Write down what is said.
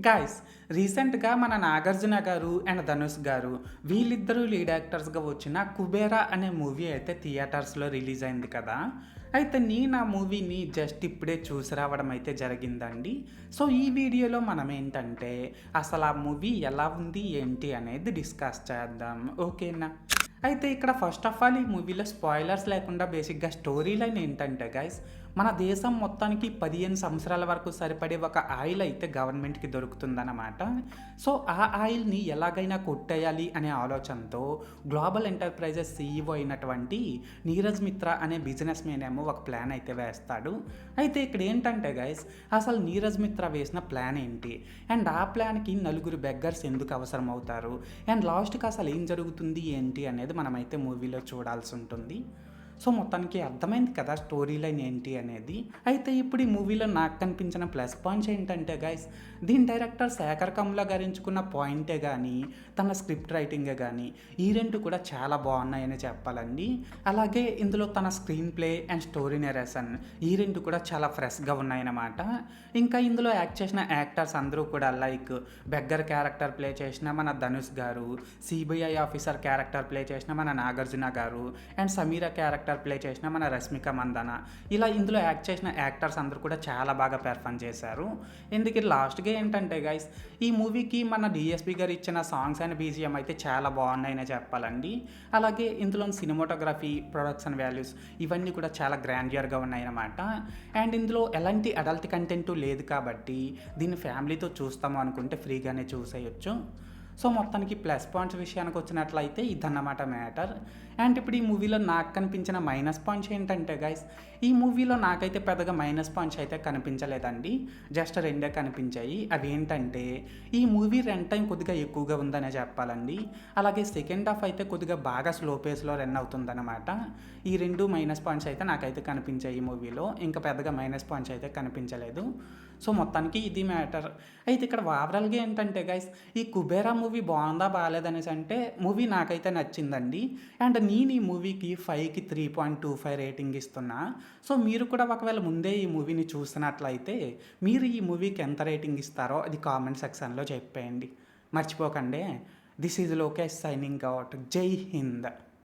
Guys, రీసెంట్‌గా మన 'నాగార్జున' గారు అండ్ 'ధనుష్' గారు వీళ్ళిద్దరూ లీడ్ యాక్టర్స్‌గా వచ్చిన 'కుబేరా' అనే మూవీ అయితే థియేటర్స్‌లో రిలీజ్ అయింది కదా! అయితే నేను ఆ మూవీని జస్ట్ ఇప్పుడే చూసి రావడం అయితే జరిగిందండి. సో, ఈ వీడియోలో మనం ఏంటంటే అసలు ఆ మూవీ ఎలా ఉంది, ఏంటి అనేది డిస్కస్ చేద్దాం. ఓకేనా? అయితే ఇక్కడ ఫస్ట్ ఆఫ్ ఆల్ ఈ మూవీలో స్పాయిలర్స్ లేకుండా బేసిక్‌గా స్టోరీ లైన్ ఏంటంటే గైస్, మన దేశం మొత్తానికి 15 సంవత్సరాల వరకు సరిపడే ఒక ఆయిల్ అయితే గవర్నమెంట్‌కి దొరుకుతుందన్నమాట. సో, ఆ ఆయిల్‌ని ఎలాగైనా కొట్టేయాలి అనే ఆలోచనతో గ్లోబల్ ఎంటర్‌ప్రైజెస్ సీఈఓ అయినటువంటి నీరజ్ మిత్రా అనే బిజినెస్ మ్యాన్ ఏమో ఒక ప్లాన్ అయితే వేస్తాడు. అయితే ఇక్కడ ఏంటంటే గైస్, అసలు నీరజ్ మిత్రా వేసిన ప్లాన్ ఏంటి? అండ్ ఆ ప్లాన్‌కి నలుగురు బెగ్గర్స్ ఎందుకు అవసరం అవుతారు? అండ్ లాస్ట్‌కి అసలు ఏం జరుగుతుంది ఏంటి అనేది మనమైతే మూవీలో చూడాల్సి ఉంటుంది. సో, మొత్తానికి అర్థమైంది కదా స్టోరీ లైన్ ఏంటి అనేది. అయితే ఇప్పుడు ఈ మూవీలో నాకు కనిపించిన ప్లస్ పాయింట్స్ ఏంటంటే గైస్, దీని డైరెక్టర్ శేఖర్ కమ్ల గారు ఎంచుకున్న పాయింటే కానీ, తన స్క్రిప్ట్ రైటింగే కానీ ఈ రెండు కూడా చాలా బాగున్నాయని చెప్పాలండి. అలాగే ఇందులో తన screen play and story narration ఈ రెండు కూడా చాలా ఫ్రెష్గా ఉన్నాయన్నమాట. ఇంకా ఇందులో యాక్ట్ చేసిన యాక్టర్స్ అందరూ కూడా లైక్ బెగ్గర్ క్యారెక్టర్ ప్లే చేసిన మన ధనుష్ గారు, సిబిఐ ఆఫీసర్ క్యారెక్టర్ ప్లే చేసిన మన నాగార్జున గారు అండ్ సమీరా క్యారెక్టర్ ప్లే చేసిన మన రష్మిక మందన, ఇలా ఇందులో యాక్ట్ చేసిన యాక్టర్స్ అందరూ కూడా చాలా బాగా పెర్ఫామ్ చేశారు. ఎందుకు లాస్ట్గా ఏంటంటే గైస్, ఈ మూవీకి మన డిఎస్పి గారు ఇచ్చిన సాంగ్స్ అండ్ బీజిఎం అయితే చాలా బాగున్నాయనే చెప్పాలండి. అలాగే ఇందులో సినిమాటోగ్రఫీ, ప్రొడక్షన్ వాల్యూస్ ఇవన్నీ కూడా చాలా గ్రాండియర్గా ఉన్నాయన్నమాట. అండ్ ఇందులో ఎలాంటి అడల్ట్ కంటెంట్ లేదు కాబట్టి దీన్ని ఫ్యామిలీతో చూస్తాము అనుకుంటే ఫ్రీగానే చూసేయొచ్చు. సో, మొత్తానికి ప్లస్ పాయింట్స్ విషయానికి వచ్చినట్లయితే ఇదన్నమాట మ్యాటర్. అండ్ ఇప్పుడు ఈ మూవీలో నాకు కనిపించిన మైనస్ పాయింట్స్ ఏంటంటే గైస్, ఈ మూవీలో నాకైతే పెద్దగా మైనస్ పాయింట్స్ అయితే కనిపించలేదండి. జస్ట్ రెండే కనిపించాయి. అవి ఏంటంటే, ఈ మూవీ రన్ టైం కొద్దిగా ఎక్కువగా ఉందనే చెప్పాలండి. అలాగే సెకండ్ హాఫ్ అయితే కొద్దిగా బాగా స్లో పేస్లో రన్ అవుతుందన్నమాట. ఈ రెండు మైనస్ పాయింట్స్ అయితే నాకైతే కనిపించాయి ఈ మూవీలో. ఇంకా పెద్దగా మైనస్ పాయింట్స్ అయితే కనిపించలేదు. సో, మొత్తానికి ఇది మ్యాటర్. అయితే ఇక్కడ ఓవరాల్గా ఏంటంటే గైస్, ఈ 'కుబేరా' మూవీ బాగుందా బాలేదనేసి అంటే మూవీ నాకైతే నచ్చిందండి. అండ్ నేను ఈ మూవీకి 5కి 3.25 రేటింగ్ ఇస్తున్నా. సో, మీరు కూడా ఒకవేళ ముందే ఈ మూవీని చూసినట్లయితే మీరు ఈ మూవీకి ఎంత రేటింగ్ ఇస్తారో అది కామెంట్ సెక్షన్లో చెప్పేయండి. మర్చిపోకండి. This is Lokesh signing out. జై హింద్.